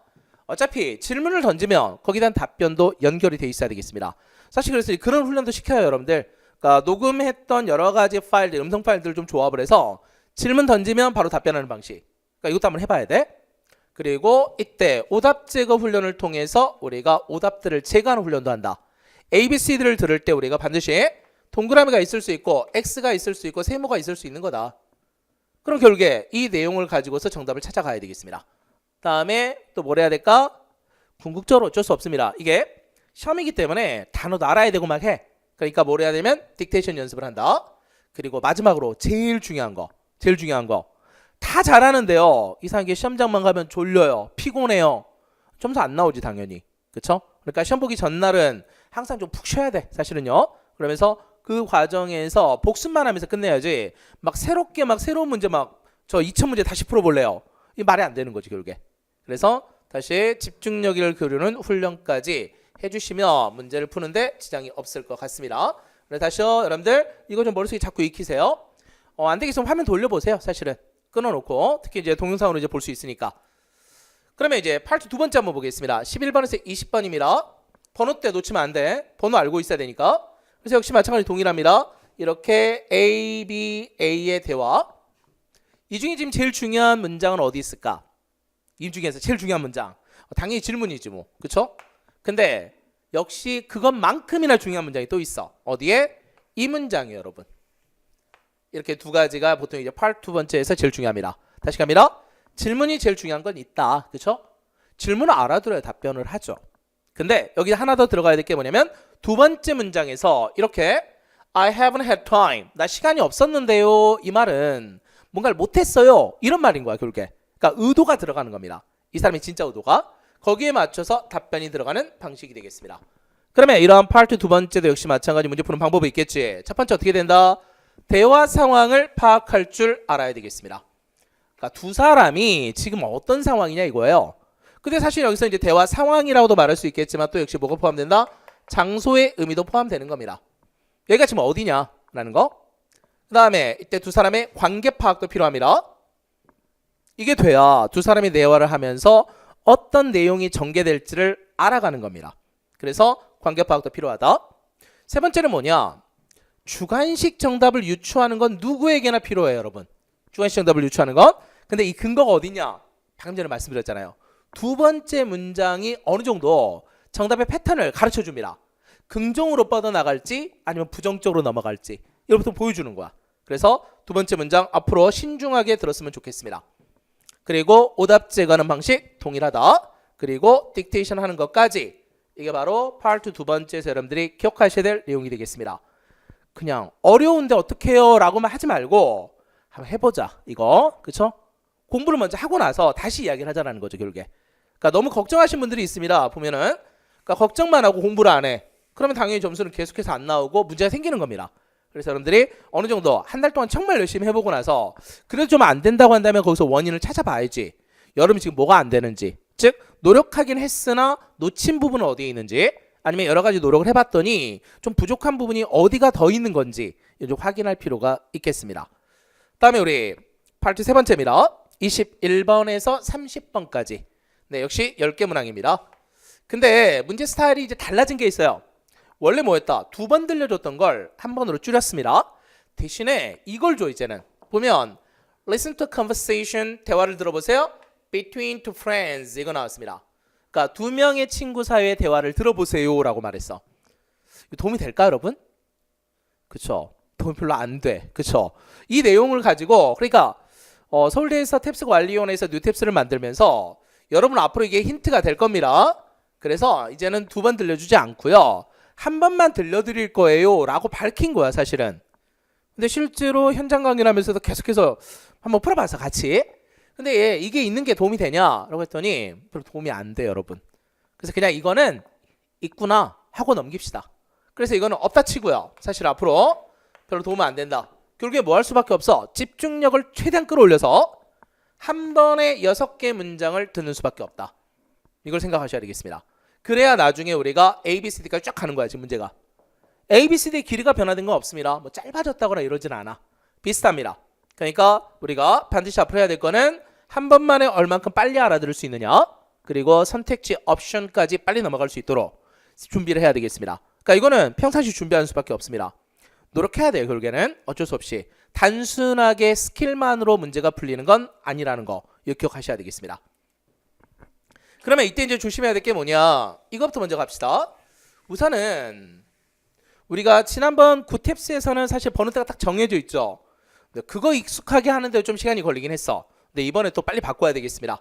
어차피 질문을 던지면 거기에 대한 답변도 연결이 돼 있어야 되겠습니다. 사실 그래서 그런 훈련도 시켜요, 여러분들. 그러니까 녹음했던 여러 가지 파일들, 음성 파일들을 좀 조합을 해서 질문 던지면 바로 답변하는 방식. 그러니까 이것도 한번 해봐야 돼. 그리고 이때 오답 제거 훈련을 통해서 우리가 오답들을 제거하는 훈련도 한다. ABC들을 들을 때 우리가 반드시 동그라미가 있을 수 있고 X가 있을 수 있고 세모가 있을 수 있는 거다. 그럼 결국에 이 내용을 가지고서 정답을 찾아가야 되겠습니다. 다음에 또 뭘 해야 될까? 궁극적으로 어쩔 수 없습니다. 이게 시험이기 때문에 단어도 알아야 되고 막 해. 그러니까 뭘 해야 되면 딕테이션 연습을 한다. 그리고 마지막으로 제일 중요한 거. 다 잘하는데요. 이상하게 시험장만 가면 졸려요. 피곤해요. 점수 안 나오지 당연히. 그쵸? 그러니까 시험 보기 전날은 항상 좀 푹 쉬어야 돼. 사실은요. 그러면서 그 과정에서 복습만 하면서 끝내야지 막 새롭게 막 새로운 문제 막 저 2000문제 다시 풀어볼래요. 이 말이 안 되는 거지 결국에. 그래서 다시 집중력을 기르는 훈련까지 해주시면 문제를 푸는데 지장이 없을 것 같습니다. 그래서 다시요 여러분들 이거 좀 머릿속에 자꾸 익히세요. 안 되겠으면 화면 돌려보세요. 사실은 끊어놓고 특히 이제 동영상으로 이제 볼 수 있으니까. 그러면 이제 파트 두 번째 한번 보겠습니다. 11번에서 20번입니다. 번호 때 놓치면 안 돼. 번호 알고 있어야 되니까. 그래서 역시 마찬가지로 동일합니다. 이렇게 A, B, A의 대화. 이 중에 지금 제일 중요한 문장은 어디 있을까? 이 중에서 제일 중요한 문장. 당연히 질문이지 뭐. 그쵸? 근데 역시 그것만큼이나 중요한 문장이 또 있어. 어디에? 이 문장이에요, 여러분. 이렇게 두 가지가 보통 이제 파트 두 번째에서 제일 중요합니다. 다시 갑니다. 질문이 제일 중요한 건 있다. 그쵸? 질문을 알아들어야 답변을 하죠. 근데 여기 하나 더 들어가야 될 게 뭐냐면 두 번째 문장에서 이렇게 I haven't had time. 나 시간이 없었는데요. 이 말은 뭔가를 못했어요. 이런 말인 거야, 결국에. 그러니까 의도가 들어가는 겁니다. 이 사람이 진짜 의도가. 거기에 맞춰서 답변이 들어가는 방식이 되겠습니다. 그러면 이러한 파트 두 번째도 역시 마찬가지 문제 푸는 방법이 있겠지. 첫 번째 어떻게 된다? 대화 상황을 파악할 줄 알아야 되겠습니다. 그러니까 두 사람이 지금 어떤 상황이냐 이거예요. 근데 사실 여기서 이제 대화 상황이라고도 말할 수 있겠지만 또 역시 뭐가 포함된다? 장소의 의미도 포함되는 겁니다. 여기가 지금 어디냐라는 거. 그 다음에 이때 두 사람의 관계 파악도 필요합니다. 이게 돼야 두 사람이 대화를 하면서 어떤 내용이 전개될지를 알아가는 겁니다. 그래서 관계 파악도 필요하다. 세 번째는 뭐냐? 주관식 정답을 유추하는 건 누구에게나 필요해요, 여러분. 주관식 정답을 유추하는 건. 근데 이 근거가 어디냐? 방금 전에 말씀드렸잖아요. 두 번째 문장이 어느 정도 정답의 패턴을 가르쳐 줍니다. 긍정으로 뻗어나갈지 아니면 부정적으로 넘어갈지 이것부터 보여주는 거야. 그래서 두 번째 문장 앞으로 신중하게 들었으면 좋겠습니다. 그리고 오답 제거하는 방식 동일하다. 그리고 딕테이션 하는 것까지 이게 바로 파트 두 번째에서 여러분들이 기억하셔야 될 내용이 되겠습니다. 그냥 어려운데 어떡해요 라고만 하지 말고 한번 해보자 이거. 그쵸? 공부를 먼저 하고 나서 다시 이야기를 하자라는 거죠 결국에. 그러니까 너무 걱정하신 분들이 있습니다. 보면은 그러니까 걱정만 하고 공부를 안 해. 그러면 당연히 점수는 계속해서 안 나오고 문제가 생기는 겁니다. 그래서 여러분들이 어느 정도 한 달 동안 정말 열심히 해보고 나서 그래도 좀 안 된다고 한다면 거기서 원인을 찾아봐야지. 여러분 지금 뭐가 안 되는지, 즉 노력하긴 했으나 놓친 부분은 어디에 있는지, 아니면 여러 가지 노력을 해봤더니 좀 부족한 부분이 어디가 더 있는 건지 좀 확인할 필요가 있겠습니다. 다음에 우리 파트 세 번째입니다. 21번에서 30번까지. 네, 역시 10개 문항입니다. 근데 문제 스타일이 이제 달라진 게 있어요. 원래 뭐였다? 2번 들려줬던 걸 한 번으로 줄였습니다. 대신에 이걸 줘. 이제는 보면 listen to conversation, 대화를 들어보세요. between two friends, 이거 나왔습니다. 그러니까 두 명의 친구 사이의 대화를 들어보세요 라고 말했어. 도움이 될까 여러분? 그쵸? 도움이 별로 안 돼. 그쵸? 이 내용을 가지고 그러니까 서울대에서 탭스 관리위원회에서 뉴탭스를 만들면서 여러분 앞으로 이게 힌트가 될 겁니다. 그래서 이제는 2번 들려주지 않고요, 한 번만 들려드릴 거예요 라고 밝힌 거야 사실은. 근데 실제로 현장 강의를 하면서도 계속해서 한번 풀어봐서 같이. 근데 이게 있는 게 도움이 되냐라고 했더니 별로 도움이 안 돼 여러분. 그래서 그냥 이거는 있구나 하고 넘깁시다. 그래서 이거는 없다 치고요, 사실 앞으로 별로 도움은 안 된다. 결국에 뭐 할 수밖에 없어? 집중력을 최대한 끌어올려서 한 번에 6개 문장을 듣는 수밖에 없다. 이걸 생각하셔야 되겠습니다. 그래야 나중에 우리가 A, B, C, D까지 쫙 가는 거야. 지금 문제가 A, B, C, D의 길이가 변화된 건 없습니다. 뭐 짧아졌다거나 이러진 않아. 비슷합니다. 그러니까 우리가 반드시 앞으로 해야 될 거는 한 번만에 얼만큼 빨리 알아들을 수 있느냐, 그리고 선택지 옵션까지 빨리 넘어갈 수 있도록 준비를 해야 되겠습니다. 그러니까 이거는 평상시 준비하는 수밖에 없습니다. 노력해야 돼요. 결국에는 어쩔 수 없이 단순하게 스킬만으로 문제가 풀리는 건 아니라는 거 이거 기억하셔야 되겠습니다. 그러면 이때 이제 조심해야 될 게 뭐냐, 이것부터 먼저 갑시다. 우선은 우리가 지난번 구탭스에서는 사실 번호대가 딱 정해져 있죠. 그거 익숙하게 하는데 좀 시간이 걸리긴 했어. 근데 이번에 또 빨리 바꿔야 되겠습니다.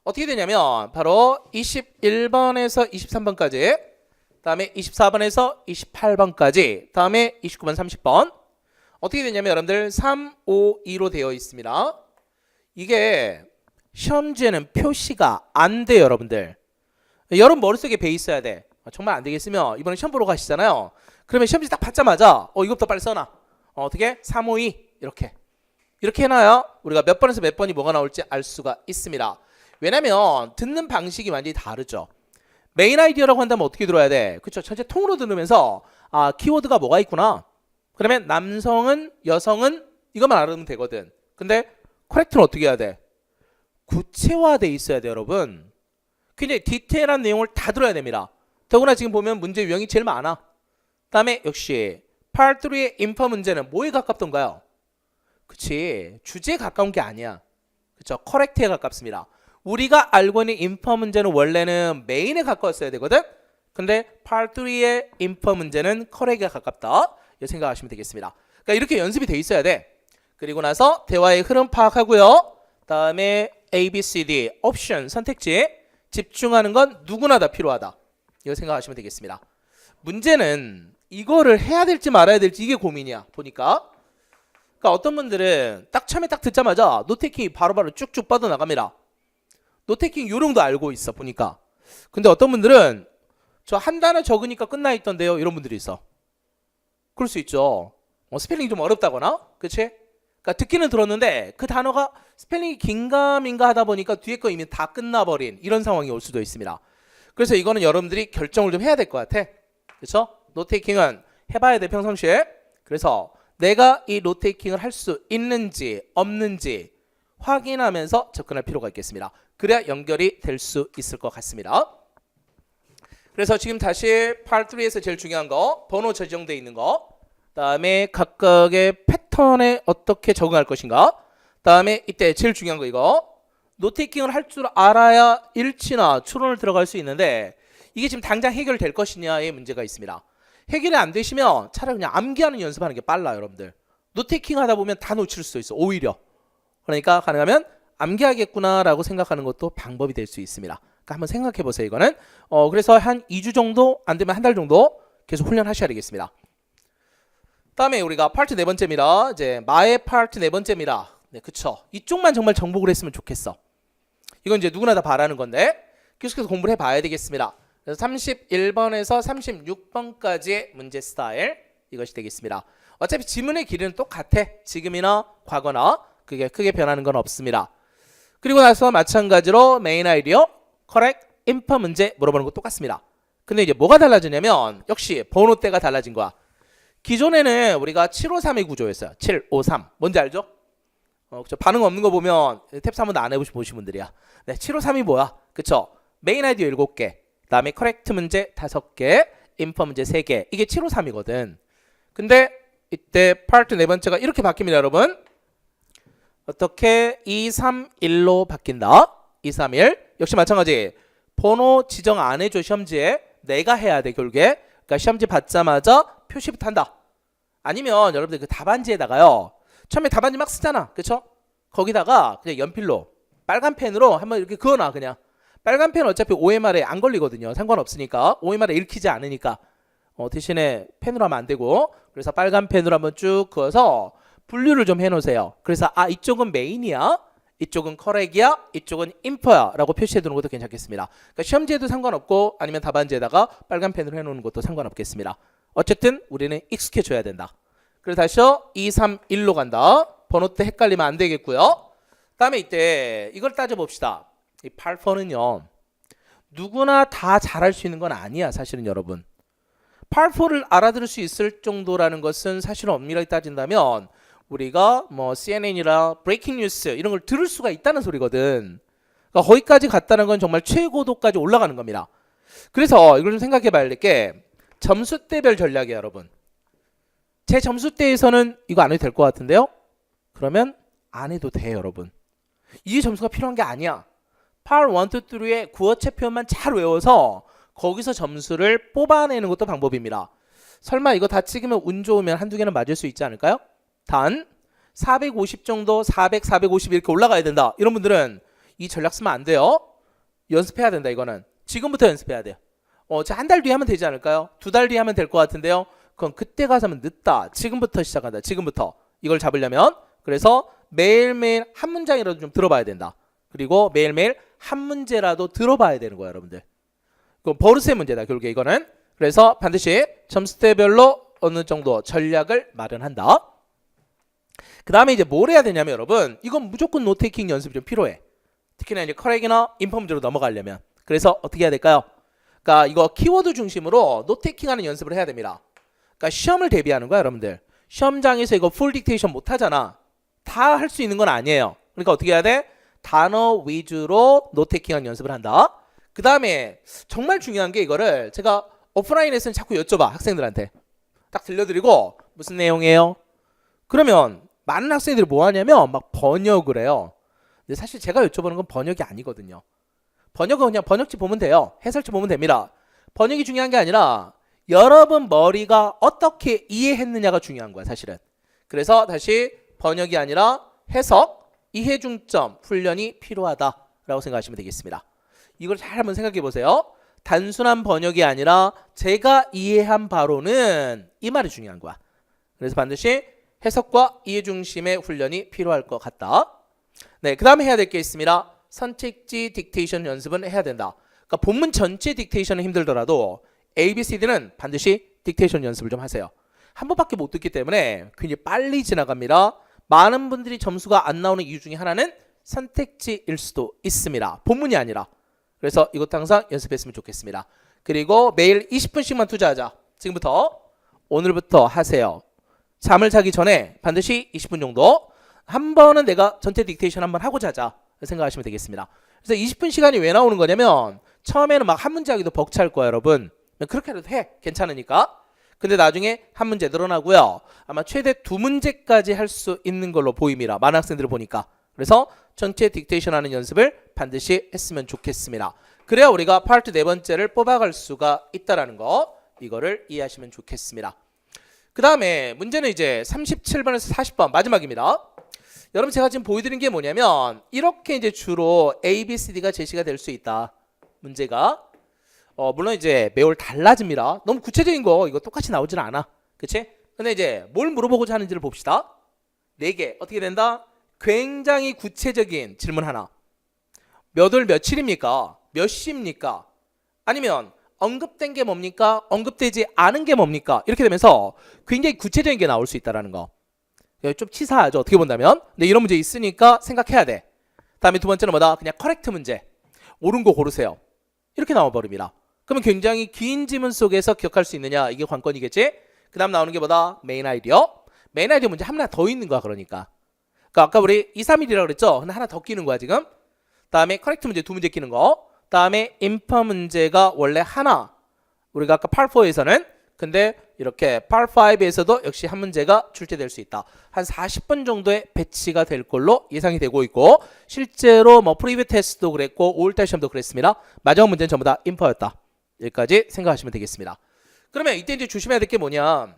어떻게 되냐면 바로 21번에서 23번까지, 다음에 24번에서 28번까지, 다음에 29번 30번. 어떻게 되냐면 여러분들 3, 5, 2로 되어 있습니다. 이게 시험지에는 표시가 안 돼요 여러분들. 여러분 머릿속에 배 있어야 돼. 정말 안 되겠으면 이번에 시험 보러 가시잖아요. 그러면 시험지 딱 받자마자 이것부터 빨리 써놔. 어떻게? 3, 5, 2 이렇게 해놔야 우리가 몇 번에서 몇 번이 뭐가 나올지 알 수가 있습니다. 왜냐면 듣는 방식이 완전히 다르죠. 메인 아이디어라고 한다면 어떻게 들어야 돼? 그쵸? 전체 통으로 들으면서 키워드가 뭐가 있구나. 그러면 남성은, 여성은 이것만 알아두면 되거든. 근데 커렉트는 어떻게 해야 돼? 구체화돼 있어야 돼 여러분. 굉장히 디테일한 내용을 다 들어야 됩니다. 더구나 지금 보면 문제 유형이 제일 많아. 다음에 역시 Part 3의 인퍼 문제는 뭐에 가깝던가요? 그치, 주제에 가까운 게 아니야. 그쵸, 커렉트에 가깝습니다. 우리가 알고 있는 인퍼 문제는 원래는 메인에 가까웠어야 되거든. 근데 Part 3의 인퍼 문제는 커렉트에 가깝다. 이렇게 생각하시면 되겠습니다. 그러니까 이렇게 연습이 돼 있어야 돼. 그리고 나서 대화의 흐름 파악하고요, 다음에 A, B, C, D 옵션 선택지에 집중하는 건 누구나 다 필요하다. 이거 생각하시면 되겠습니다. 문제는 이거를 해야 될지 말아야 될지 이게 고민이야 보니까. 그러니까 어떤 분들은 딱 처음에 딱 듣자마자 노테이킹이 바로바로 쭉쭉 뻗어나갑니다. 노테이킹 요령도 알고 있어 보니까. 근데 어떤 분들은 저 한 단어 적으니까 끝나 있던데요, 이런 분들이 있어. 그럴 수 있죠. 스펠링이 좀 어렵다거나, 그치? 그러니까 듣기는 들었는데 그 단어가 스펠링이 긴가민가 하다 보니까 뒤에 거 이미 다 끝나버린 이런 상황이 올 수도 있습니다. 그래서 이거는 여러분들이 결정을 좀 해야 될 것 같아. 그렇죠? 노테이킹은 해봐야 돼 평상시에. 그래서 내가 이 노테이킹을 할 수 있는지 없는지 확인하면서 접근할 필요가 있겠습니다. 그래야 연결이 될 수 있을 것 같습니다. 그래서 지금 다시 Part 3에서 제일 중요한 거, 번호 저장되어 있는 거, 다음에 각각의 패턴에 어떻게 적응할 것인가, 다음에 이때 제일 중요한 거 이거, 노테이킹을 할 줄 알아야 일치나 추론을 들어갈 수 있는데 이게 지금 당장 해결될 것이냐의 문제가 있습니다. 해결이 안 되시면 차라리 그냥 암기하는 연습하는 게 빨라요 여러분들. 노테이킹 하다 보면 다 놓칠 수도 있어 오히려. 그러니까 가능하면 암기하겠구나 라고 생각하는 것도 방법이 될 수 있습니다. 그러니까 한번 생각해 보세요 이거는. 그래서 한 2주 정도 안 되면 한 달 정도 계속 훈련하셔야 되겠습니다. 다음에 우리가 파트 네 번째입니다. 이제 마의 파트 네 번째입니다. 네, 그쵸. 이쪽만 정말 정복을 했으면 좋겠어. 이건 이제 누구나 다 바라는 건데 계속해서 공부를 해봐야 되겠습니다. 그래서 31번에서 36번까지의 문제 스타일 이것이 되겠습니다. 어차피 지문의 길이는 똑같아. 지금이나 과거나 그게 크게 변하는 건 없습니다. 그리고 나서 마찬가지로 메인 아이디어, correct, infer 문제 물어보는 거 똑같습니다. 근데 이제 뭐가 달라지냐면 역시 번호대가 달라진 거야. 기존에는 우리가 753의 구조였어요. 753. 뭔지 알죠? 그쵸? 반응 없는 거 보면 탭스 한 번도 안 해보신 분들이야. 네, 753이 뭐야? 그쵸? 메인 아이디어 7개, 그 다음에 correct 문제 5개, infer 문제 3개. 이게 753이거든. 근데 이때 파트 네 번째가 이렇게 바뀝니다, 여러분. 어떻게 231로 바뀐다. 231 역시 마찬가지. 번호 지정 안 해줘. 시험지에 내가 해야 돼. 결국에 그러니까 시험지 받자마자 표시부터 한다. 아니면 여러분들 그 답안지에다가요, 처음에 답안지 막 쓰잖아, 그쵸? 거기다가 그냥 연필로 빨간 펜으로 한번 이렇게 그어놔. 그냥 빨간 펜 어차피 OMR에 안 걸리거든요. 상관없으니까. OMR에 읽히지 않으니까. 대신에 펜으로 하면 안 되고, 그래서 빨간 펜으로 한번 쭉 그어서 분류를 좀 해놓으세요. 그래서 이쪽은 메인이야, 이쪽은 커렉이야, 이쪽은 인퍼야 라고 표시해 두는 것도 괜찮겠습니다. 그러니까 시험지에도 상관없고 아니면 답안지에다가 빨간 펜으로 해놓는 것도 상관없겠습니다. 어쨌든 우리는 익숙해져야 된다. 그래서 다시요, 2, 3, 1로 간다. 번호대 헷갈리면 안 되겠고요. 다음에 이때 이걸 따져봅시다. 이 8%는요 누구나 다 잘할 수 있는 건 아니야. 사실은 여러분 8%를 알아들을 수 있을 정도라는 것은 사실은 엄밀하게 따진다면 우리가 뭐 CNN이라 브레이킹 뉴스 이런 걸 들을 수가 있다는 소리거든. 그러니까 거기까지 갔다는 건 정말 최고도까지 올라가는 겁니다. 그래서 이걸 좀 생각해 봐야 될 게 점수대별 전략이에요, 여러분. 제 점수대에서는 이거 안 해도 될 것 같은데요? 그러면 안 해도 돼, 여러분. 이게 점수가 필요한 게 아니야. Part 1, 2, 3의 구어체 표현만 잘 외워서 거기서 점수를 뽑아내는 것도 방법입니다. 설마 이거 다 찍으면 운 좋으면 한두 개는 맞을 수 있지 않을까요? 단 450 정도, 400, 450 이렇게 올라가야 된다. 이런 분들은 이 전략 쓰면 안 돼요. 연습해야 된다. 이거는 지금부터 연습해야 돼요. 한 달 뒤에 하면 되지 않을까요? 2달 뒤에 하면 될 것 같은데요. 그건 그때 가서 하면 늦다. 지금부터 시작한다. 지금부터 이걸 잡으려면. 그래서 매일매일 한 문장이라도 좀 들어봐야 된다. 그리고 매일매일 한 문제라도 들어봐야 되는 거예요, 여러분들. 그건 버릇의 문제다, 결국에 이거는. 그래서 반드시 점수대별로 어느 정도 전략을 마련한다. 그 다음에 이제 뭘 해야 되냐면 여러분, 이건 무조건 노테이킹 연습이 좀 필요해. 특히나 이제 커렉이나 인퍼 문제로 넘어가려면. 그래서 어떻게 해야 될까요? 그러니까 이거 키워드 중심으로 노테이킹 하는 연습을 해야 됩니다. 그러니까 시험을 대비하는 거야, 여러분들. 시험장에서 이거 풀 딕테이션 못 하잖아. 다 할 수 있는 건 아니에요. 그러니까 어떻게 해야 돼? 단어 위주로 노테이킹하는 연습을 한다. 그 다음에 정말 중요한 게 이거를 제가 오프라인에서는 자꾸 여쭤봐, 학생들한테. 딱 들려드리고 무슨 내용이에요? 그러면 많은 학생들이 뭐 하냐면 막 번역을 해요. 근데 사실 제가 여쭤보는 건 번역이 아니거든요. 번역은 그냥 번역지 보면 돼요. 해설지 보면 됩니다. 번역이 중요한 게 아니라 여러분 머리가 어떻게 이해했느냐가 중요한 거야, 사실은. 그래서 다시 번역이 아니라 해석, 이해 중점 훈련이 필요하다라고 생각하시면 되겠습니다. 이걸 잘 한번 생각해 보세요. 단순한 번역이 아니라 제가 이해한 바로는 이 말이 중요한 거야. 그래서 반드시 해석과 이해 중심의 훈련이 필요할 것 같다. 네, 그 다음에 해야 될 게 있습니다. 선택지 딕테이션 연습은 해야 된다. 그러니까 본문 전체 딕테이션은 힘들더라도 ABCD는 반드시 딕테이션 연습을 좀 하세요. 한 번밖에 못 듣기 때문에 굉장히 빨리 지나갑니다. 많은 분들이 점수가 안 나오는 이유 중에 하나는 선택지일 수도 있습니다. 본문이 아니라. 그래서 이것도 항상 연습했으면 좋겠습니다. 그리고 매일 20분씩만 투자하자. 지금부터 오늘부터 하세요. 잠을 자기 전에 반드시 20분 정도 한 번은 내가 전체 딕테이션 한번 하고 자자 생각하시면 되겠습니다. 그래서 20분 시간이 왜 나오는 거냐면 처음에는 막 한 문제 하기도 벅찰 거야, 여러분. 그렇게 해도 해. 괜찮으니까. 근데 나중에 한 문제 늘어나고요. 아마 최대 2문제까지 할 수 있는 걸로 보입니다. 많은 학생들을 보니까. 그래서 전체 딕테이션 하는 연습을 반드시 했으면 좋겠습니다. 그래야 우리가 파트 네 번째를 뽑아갈 수가 있다라는 거, 이거를 이해하시면 좋겠습니다. 그 다음에 문제는 이제 37번에서 40번 마지막입니다. 여러분 제가 지금 보여드린 게 뭐냐면 이렇게 이제 주로 A, B, C, D가 제시가 될 수 있다. 문제가 물론 이제 매월 달라집니다. 너무 구체적인 거 이거 똑같이 나오지는 않아. 그치? 근데 이제 뭘 물어보고자 하는지를 봅시다. 4개 어떻게 된다? 굉장히 구체적인 질문 하나. 몇 월 며칠입니까? 몇 시입니까? 아니면 언급된 게 뭡니까? 언급되지 않은 게 뭡니까? 이렇게 되면서 굉장히 구체적인 게 나올 수 있다는 거. 좀 치사하죠. 어떻게 본다면. 근데 이런 문제 있으니까 생각해야 돼. 다음에 두 번째는 뭐다? 그냥 커렉트 문제. 옳은 거 고르세요. 이렇게 나와버립니다. 그러면 굉장히 긴 지문 속에서 기억할 수 있느냐? 이게 관건이겠지? 그 다음 나오는 게 뭐다? 메인 아이디어. 메인 아이디어 문제 하나 더 있는 거야. 그러니까 아까 우리 2, 3일이라고 그랬죠? 근데 하나 더 끼는 거야 지금. 다음에 커렉트 문제 두 문제 끼는 거. 다음에 인퍼 문제가 원래 하나. 우리가 아까 팔4에서는 근데 이렇게 팔5에서도 역시 한 문제가 출제될 수 있다. 한 40분 정도의 배치가 될 걸로 예상이 되고 있고 실제로 뭐 프리뷰 테스트도 그랬고 5월달 시험도 그랬습니다. 마지막 문제는 전부 다 인퍼였다. 여기까지 생각하시면 되겠습니다. 그러면 이때 이제 조심해야 될 게 뭐냐?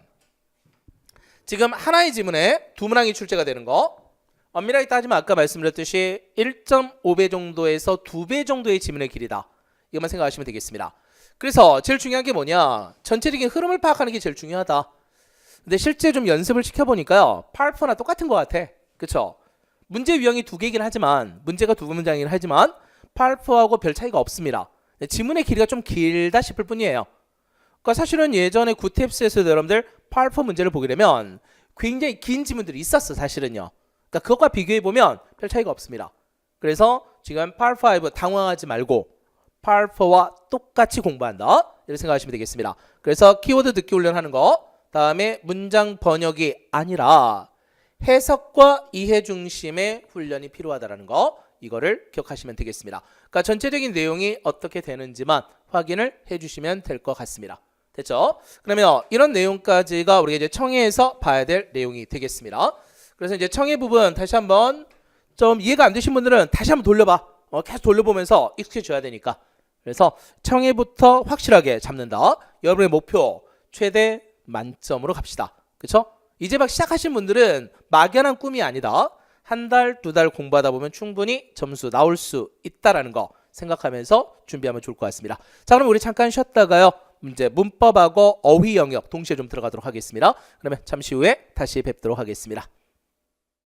지금 하나의 지문에 두 문항이 출제가 되는 거. 엄밀하게 따지면 아까 말씀드렸듯이 1.5배 정도에서 2배 정도의 지문의 길이다. 이것만 생각하시면 되겠습니다. 그래서 제일 중요한 게 뭐냐? 전체적인 흐름을 파악하는 게 제일 중요하다. 근데 실제 좀 연습을 시켜보니까요. 팔4나 똑같은 것 같아. 그쵸? 문제 유형이 두 개이긴 하지만 문제가 두 문장이긴 하지만 팔4하고 별 차이가 없습니다. 지문의 길이가 좀 길다 싶을 뿐이에요. 그러니까 사실은 예전에 구탭스에서도 여러분들 팔4 문제를 보게 되면 굉장히 긴 지문들이 있었어 사실은요. 그러니까 그것과 비교해보면 별 차이가 없습니다. 그래서 지금 팔5 당황하지 말고 팔4와 똑같이 공부한다. 이렇게 생각하시면 되겠습니다. 그래서 키워드 듣기 훈련하는 거. 다음에 문장 번역이 아니라 해석과 이해 중심의 훈련이 필요하다는 거. 이거를 기억하시면 되겠습니다. 그러니까 전체적인 내용이 어떻게 되는지만 확인을 해주시면 될 것 같습니다. 됐죠? 그러면 이런 내용까지가 우리가 이제 청해에서 봐야 될 내용이 되겠습니다. 그래서 이제 청해 부분 다시 한번 좀 이해가 안 되신 분들은 다시 한번 돌려봐. 계속 돌려보면서 익숙해져야 되니까. 그래서 청해부터 확실하게 잡는다. 여러분의 목표 최대 만점으로 갑시다. 그쵸? 이제 막 시작하신 분들은 막연한 꿈이 아니다. 한 달, 두 달 공부하다 보면 충분히 점수 나올 수 있다라는 거 생각하면서 준비하면 좋을 것 같습니다. 자, 그럼 우리 잠깐 쉬었다가요. 이제 문법하고 어휘 영역 동시에 좀 들어가도록 하겠습니다. 그러면 잠시 후에 다시 뵙도록 하겠습니다.